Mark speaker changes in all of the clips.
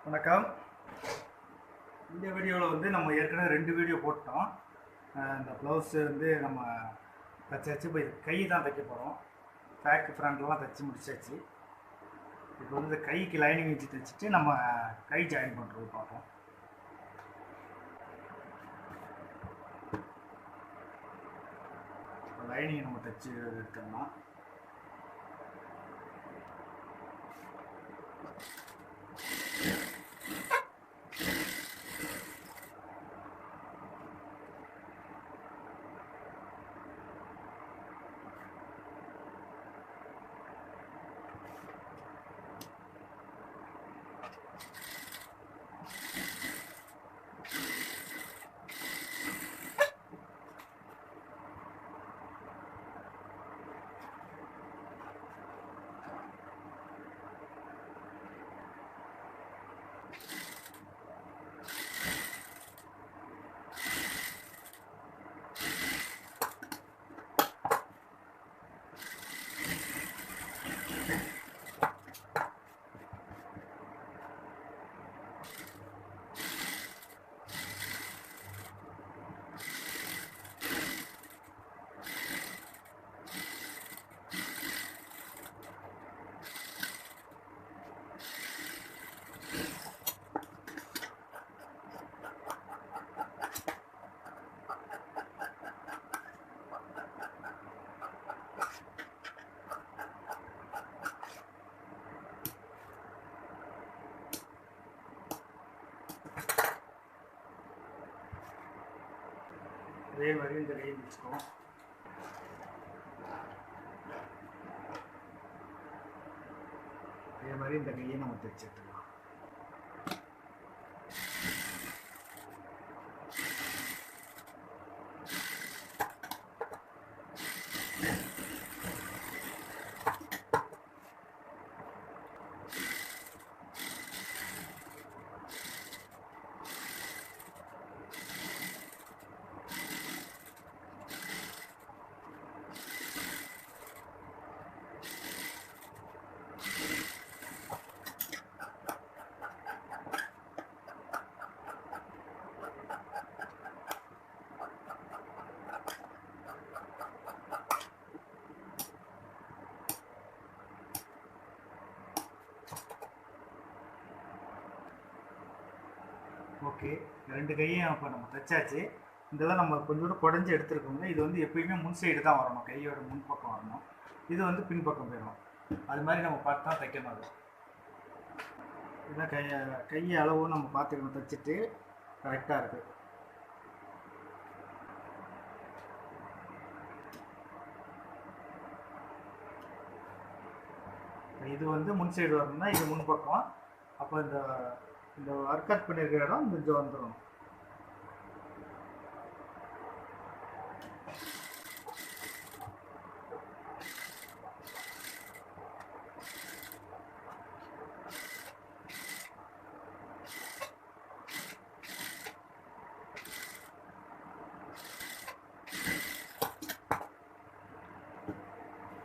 Speaker 1: வணக்கம். இந்த வீடியோவில் வந்து நம்ம ஏற்கனவே 2 வீடியோ போட்டோம். இந்த ப்ளவுஸு வந்து நம்ம தைச்சாச்சு. இப்போ கை தான் தைக்க போகிறோம். பேக்கு ஃப்ரண்ட்லாம் தைச்சி முடிச்சாச்சு. இப்போ வந்து இந்த கைக்கு லைனிங் வச்சு தைச்சிட்டு நம்ம கை ஜாயின் பண்ணுறது பார்ப்போம். லைனிங் நம்ம தைச்சி எடுத்துடலாம். அதே மாதிரி இந்த கையை வச்சுக்கோம். அதே மாதிரி இந்த கையை நம்ம தைச்சு எடுத்துக்கலாம். ஓகே, 2 கையும் இப்போ நம்ம தைச்சாச்சு. இதெல்லாம் நம்ம கொஞ்சோண்டு குடஞ்சி எடுத்துருக்கோங்க. இது வந்து எப்பயுமே முன் சைடு தான் வரணும், கையோட முன்பக்கம் வரணும். இது வந்து பின்பக்கம் போயிடும். அது மாதிரி நம்ம பார்த்து தான் தைக்கணும். அது இதான் கை அளவும் நம்ம பார்த்துக்கணும். தைச்சிட்டு கரெக்டாக இருக்குது. இது வந்து முன் சைடு வரணும்னா இது முன்பக்கம். அப்போ இந்த ஒர்க் அவுட் பண்ணியிருக்கிற இடம் கொஞ்சம் வந்துடும்.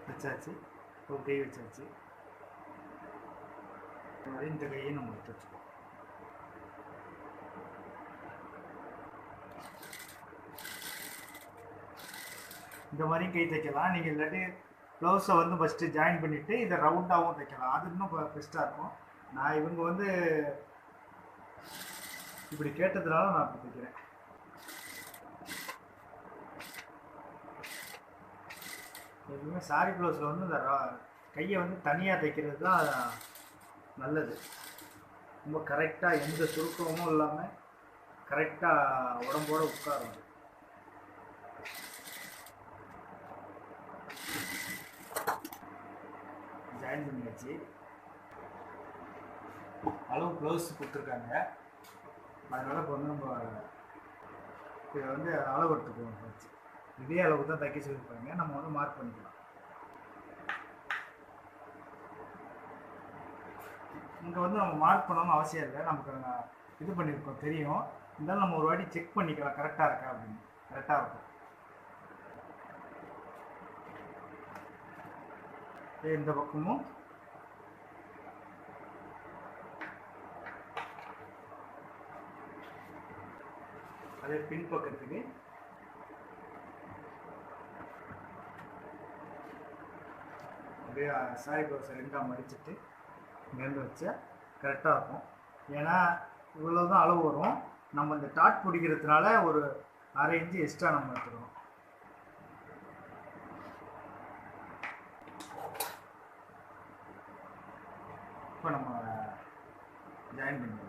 Speaker 1: வச்சாச்சு. ஒரு கை வச்சாச்சு. இந்த கையை நம்ம தைச்சுக்கோம். இந்த மாதிரி கை தைக்கலாம். நீங்கள் இல்லாட்டி ப்ளவுஸை வந்து ஃபஸ்ட்டு ஜாயின் பண்ணிவிட்டு இதை ரவுண்டாகவும் தைக்கலாம். அது இன்னும் பெஸ்ட்டாக இருக்கும். நான் இவங்க வந்து இப்படி கேட்டதுனால நான் அப்படி தைக்கிறேன். எப்பவுமே சாரி ப்ளவுஸில் வந்து இந்த கையை வந்து தனியாக தைக்கிறது தான் நல்லது. ரொம்ப கரெக்டாக எந்த சுருக்கமும் இல்லாமல் கரெக்டாக உடம்போடு உட்காரும். ஜாயின் பண்ணியாச்சு. அளவு ப்ளவுஸ் கொடுத்துருக்காங்க. அதனால் இப்போ வந்து நம்ம இதை வந்து அளவு எடுத்துக்குவோம். வச்சு இதே அளவு தான் தைக்க சொல்லியிருப்பாங்க. நம்ம வந்து மார்க் பண்ணிக்கலாம். இங்கே வந்து நம்ம மார்க் பண்ணணும்னு அவசியம் இல்லை. நமக்கு இது பண்ணியிருக்கோம் தெரியும். இருந்தாலும் நம்ம ஒரு வாட்டி செக் பண்ணிக்கலாம் கரெக்டாக இருக்கா அப்படின்னு. கரெக்டாக இருக்கும். இந்த பக்கமும் அதே பின்பக்கத்துக்கு அப்படியே சாரி ப்ளவுஸை ரெண்டாக மடிச்சுட்டு இங்கேருந்து வச்சா கரெக்டாக இருக்கும். ஏன்னா இவ்வளோ தான் அளவு வரும். நம்ம இந்த டாட் பிடிக்கிறதுனால ஒரு அரை இன்ச்சு எக்ஸ்ட்ரா நம்ம எடுத்துக்கணும். இப்போ நம்ம ஜாயின் பண்ணிடலாம்.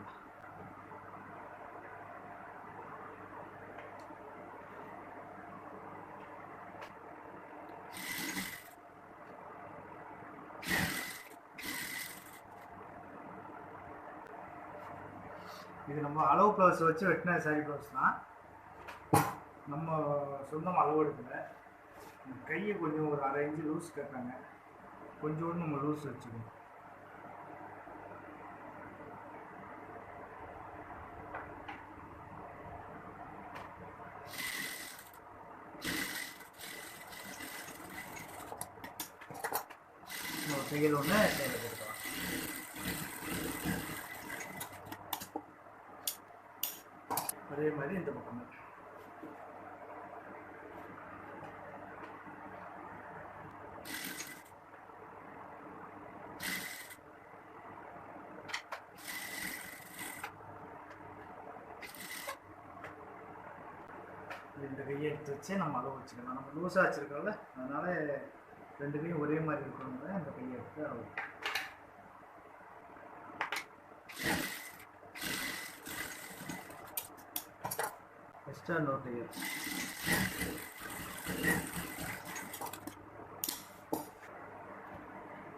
Speaker 1: இது நம்ம அளவு ப்ளவுஸ் வச்சு வெட்டின சாரி ப்ளவுஸ் தான். நம்ம சொந்தமாக அளவு எடுக்கல. கையை கொஞ்சம் ஒரு அரை இன்ச்சு லூஸ் கேட்பாங்க, கொஞ்சோண்டு நம்ம லூஸ் வச்சுக்கணும். தையல் ஒன்று தையல் கொடுக்கலாம். அதே மாதிரி இந்த பக்கம் இந்த கையை எடுத்து வச்சு நம்ம அளவு வச்சுக்கலாம். நம்ம லூஸாக வச்சுருக்கோம்ல, அதனால ரெண்டு கையும் ஒரே மாதிரி இருக்கணுங்க. இந்த கையை எடுத்து அளவு எக்ஸ்ட்ரா நோட் தையல்.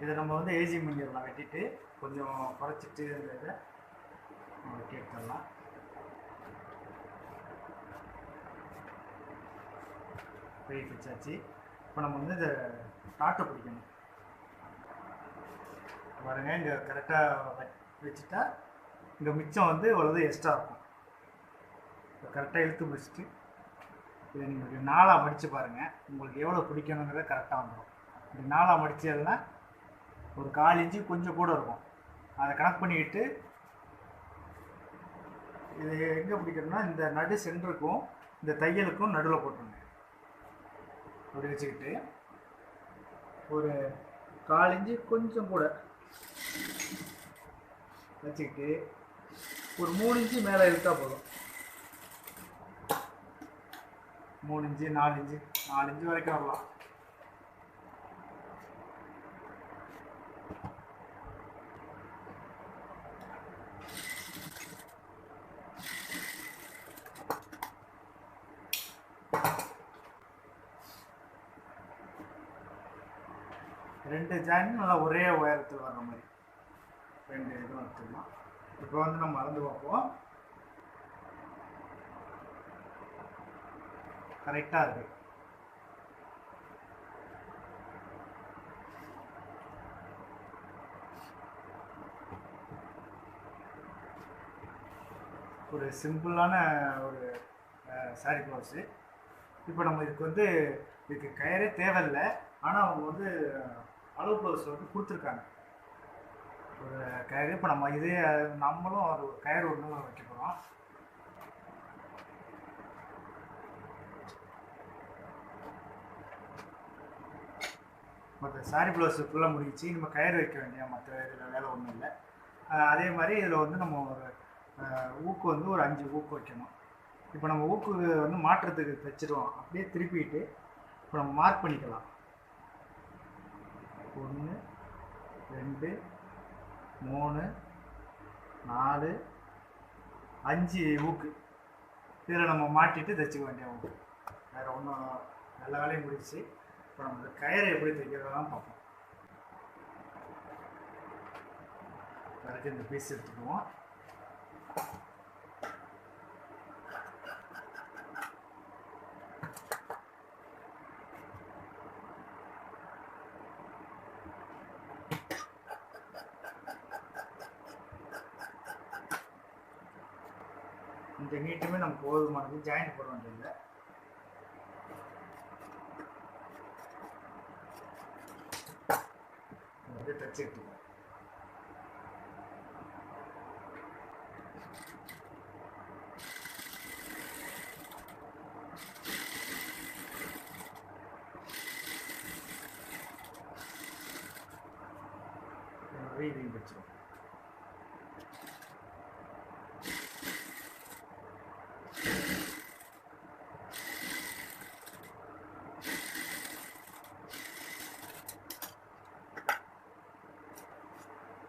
Speaker 1: இதை நம்ம வந்து ஏஜி பண்ணிடலாம். வெட்டிட்டு கொஞ்சம் குறைச்சிட்டு இந்த இதை வெட்டி எடுத்துடலாம். வெயிட் வச்சாச்சு. இப்போ நம்ம வந்து இந்த டாட்டை பிடிக்கணும். பாருங்க, இங்கே கரெக்டாக வச்சுட்டா இங்கே மிச்சம் வந்து இவ்வளவு எக்ஸ்ட்ரா இருக்கும். இப்போ கரெக்டாக இழுத்து பிடிச்சிட்டு இதை நீங்கள் நாலாக மடித்து பாருங்கள். உங்களுக்கு எவ்வளோ பிடிக்கணுங்கிறத கரெக்டாக வந்துடும். இப்படி நாலாக மடித்ததுனா ஒரு 1/4 இன்ச்சு கொஞ்சம் கூட இருக்கும். அதை கனெக்ட் பண்ணிக்கிட்டு இது எங்கே பிடிக்கணும்னா இந்த நடு சென்டருக்கும் இந்த தையலுக்கும் நடுவில் போட்டுருங்க. அப்படி வச்சுக்கிட்டு ஒரு 1/4 இன்ச்சு கொஞ்சம் கூட வச்சுக்கிட்டு ஒரு 3 இன்ச்சு மேலே இழுத்தா போதும். 3 இன்ச்சு 4 இன்ச்சு வரைக்கும் வரலாம். ரெண்டு ஜாயின் நல்லா ஒரே உயரத்தில் வர்ற மாதிரி ரெண்டு இதுவும் எடுத்துக்கலாம். இப்போ வந்து நம்ம அளந்து பார்ப்போம். கரெக்டாக இருக்கு. ஒரு சிம்பிளான ஒரு சாரி ப்ளவுஸு. இப்போ நம்ம இதுக்கு கயிறே தேவையில்லை. ஆனால் அவங்க வந்து அளவு ப்ளவுஸ் வந்து கொடுத்துருக்காங்க ஒரு கயிறு. இப்போ நம்ம இதே நம்மளும் ஒரு கயிறு ஒன்று வைக்க போகிறோம். மற்ற சாரி ப்ளவுஸ் ஃபுல்லாக முடிச்சு நம்ம கயிறு வைக்க வேண்டிய மற்ற இதில் வேலை ஒன்றும் இல்லை. அதே மாதிரி இதில் வந்து நம்ம ஒரு ஊக்கு வந்து ஒரு 5 ஊக்கு வைக்கணும். இப்போ நம்ம ஊக்கு வந்து மாற்றுறதுக்கு தைச்சிடுவோம். அப்படியே திருப்பிட்டு இப்போ நம்ம மார்க் பண்ணிக்கலாம். 1 2 3 4 5 ஊக்கு இதில் நம்ம மாட்டிட்டு தைச்சிக்க வேண்டிய ஊக்கு. வேறு ஒன்றும் நல்ல வேலையும் முடிச்சு. இப்போ நம்ம கயிறை எப்படி தைக்கிறதான் பார்ப்போம். அதுக்கு இந்த பீஸ் எடுத்துக்குவோம். இந்த நீட்டுமே நம்ம போதுமானது, ஜாயிண்ட் போட வேண்டியதில்லை. தச்சு எடுத்துக்கோம். கூடவே இதையும் வச்சிடும்.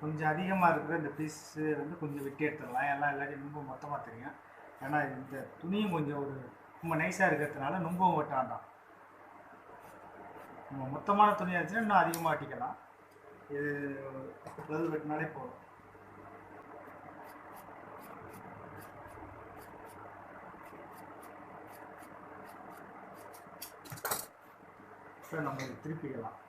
Speaker 1: கொஞ்சம் அதிகமாக இருக்கிற இந்த பீஸு வந்து கொஞ்சம் வெட்டி எடுத்துடலாம். எல்லாம் எல்லாத்தையும் ரொம்ப மொத்தமாக தெரியும். ஏன்னா இந்த துணியும் கொஞ்சம் ஒரு ரொம்ப நைஸாக இருக்கிறதுனால நும்பவும் வெட்ட வேண்டாம். நம்ம மொத்தமான துணியாக இருந்துச்சுன்னா இன்னும் அதிகமாக வெட்டிக்கலாம். இது ப்ளவுஸ் வெட்டினாலே போதும். இப்போ நம்ம இது திருப்பிக்கலாம்.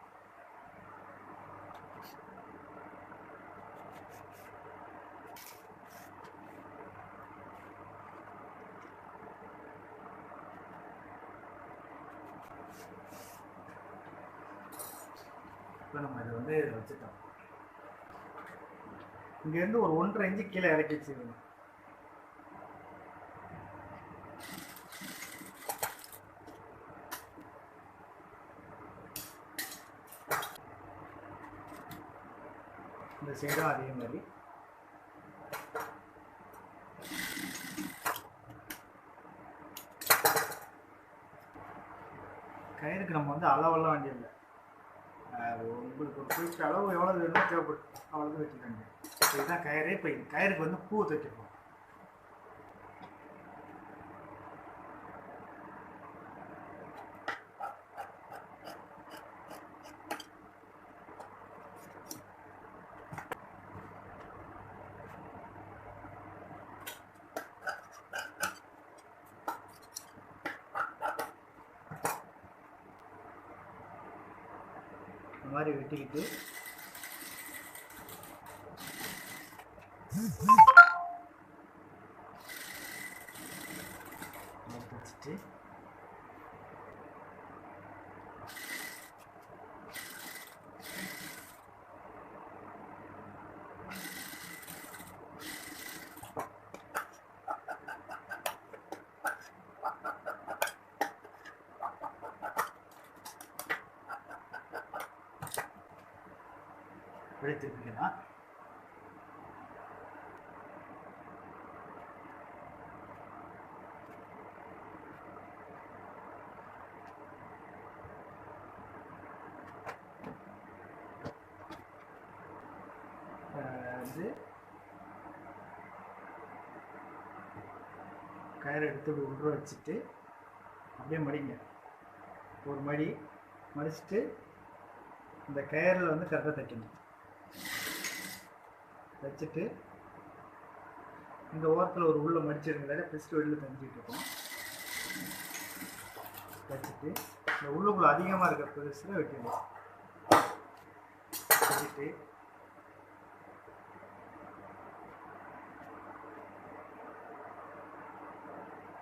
Speaker 1: இப்போ நம்ம இதை வந்து வச்சுட்டோம். இங்கேருந்து ஒரு 1.5 இன்ச்சு கீழே இறக்கி வச்சுக்கணும். இந்த சைடும் அதே மாதிரி கயிறுக்கு நம்ம வந்து அளவெல்லாம் வேண்டியதில்லை. உங்களுக்கு ஒரு குறிப்பிட்ட அளவு எவ்வளோ வேணுமோ தேவைப்படும், அவ்வளோதான் வச்சுக்கோங்க. இதுதான் கயிறு. இப்போ இது கயிறுக்கு வந்து பூ தைக்கப்போம். இந்த மாதிரி வெட்டிக்கிட்டு வச்சுட்டு அப்படியே திருப்பிக்கலாம். வந்து கயிறை எடுத்து உள்ள வச்சுட்டு அப்படியே மடிங்க. ஒரு மடி மடிச்சுட்டு இந்த கயிறில் வந்து கரெக்டாக தைக்கணும். தைச்சிட்டு இந்த ஓரத்தில் ஒரு உள்ள மடிச்சிருந்தாலே பிஸ்ட்டு வெளியில் தஞ்சிக்கிட்டு இருக்கோம். தைச்சிட்டு இந்த உள்ளுக்குள்ளே அதிகமாக இருக்கிற பெருசில் வெட்டிடணும். வெட்டிட்டு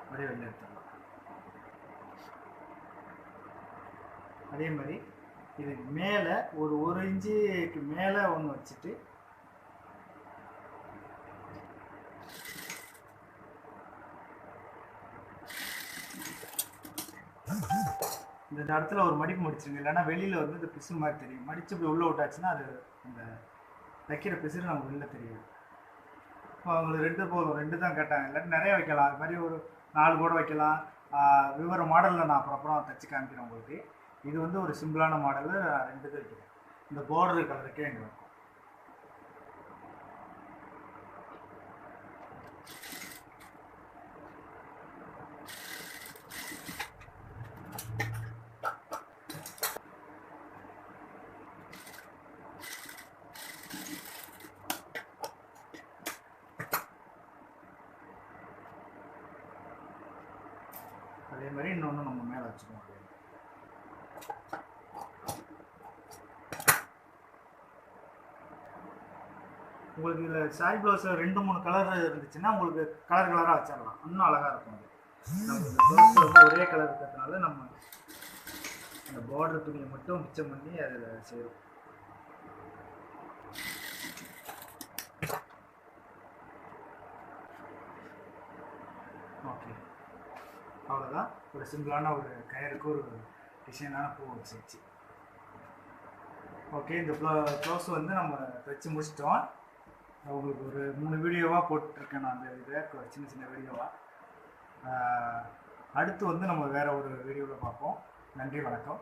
Speaker 1: அப்படியே வெளில எடுத்துடலாம். அதே மாதிரி இதுக்கு மேலே ஒரு 1 இன்ச்சுக்கு மேலே ஒன்று வச்சுட்டு இந்த இடத்துல ஒரு மடிப்பு முடிச்சுருங்க. இல்லைன்னா வெளியில் வந்து இந்த பிசு மாதிரி தெரியும். மடித்து இப்படி உள்ளே விட்டாச்சுன்னா அது அந்த தைக்கிற பிசுறு நமக்கு வெளில தெரியும். இப்போ அவங்களுக்கு 2 போதும், 2 தான் கேட்டாங்க. இல்லாட்டி நிறைய வைக்கலாம். அது மாதிரி ஒரு 4 கூட வைக்கலாம். விவர மாடலில் நான் அப்புறம் தைச்சி காமிக்கிறேன் உங்களுக்கு. இது வந்து ஒரு சிம்பிளான மாடலில் 2 தான் வைக்கிறேன். இந்த பார்டர் கலருக்கே எங்கே இருக்கும். அதே மாதிரி இன்னொன்று நம்ம மேலே வச்சுக்கோம். உங்களுக்கு இதில் சாரி ப்ளவுஸில் 2-3 கலர் இருந்துச்சுன்னா உங்களுக்கு கலர் கலராக வச்சிடலாம். இன்னும் அழகாக இருக்கும். அது நம்ம இந்த ப்ளவுஸில் வந்து ஒரே கலர் இருக்கிறதுனால நம்ம அந்த பார்டர் துணியை மட்டும் மிச்சம் பண்ணி அதில் செய்கிறோம். ஓகே, அவ்வளோதான். ஒரு சிம்பிளான ஒரு கயிறுக்கு ஒரு டிசைனான பூ வச்சு ஓகே, இந்த ப்ளவுஸ் வந்து நம்ம தைச்சி முடிச்சிட்டோம். உங்களுக்கு ஒரு 3 வீடியோவாக போட்டிருக்கேன் நான். அந்த இதை சின்ன சின்ன வீடியோவாக. அடுத்து வந்து நம்ம வேறு ஒரு வீடியோவில் பார்ப்போம். நன்றி, வணக்கம்.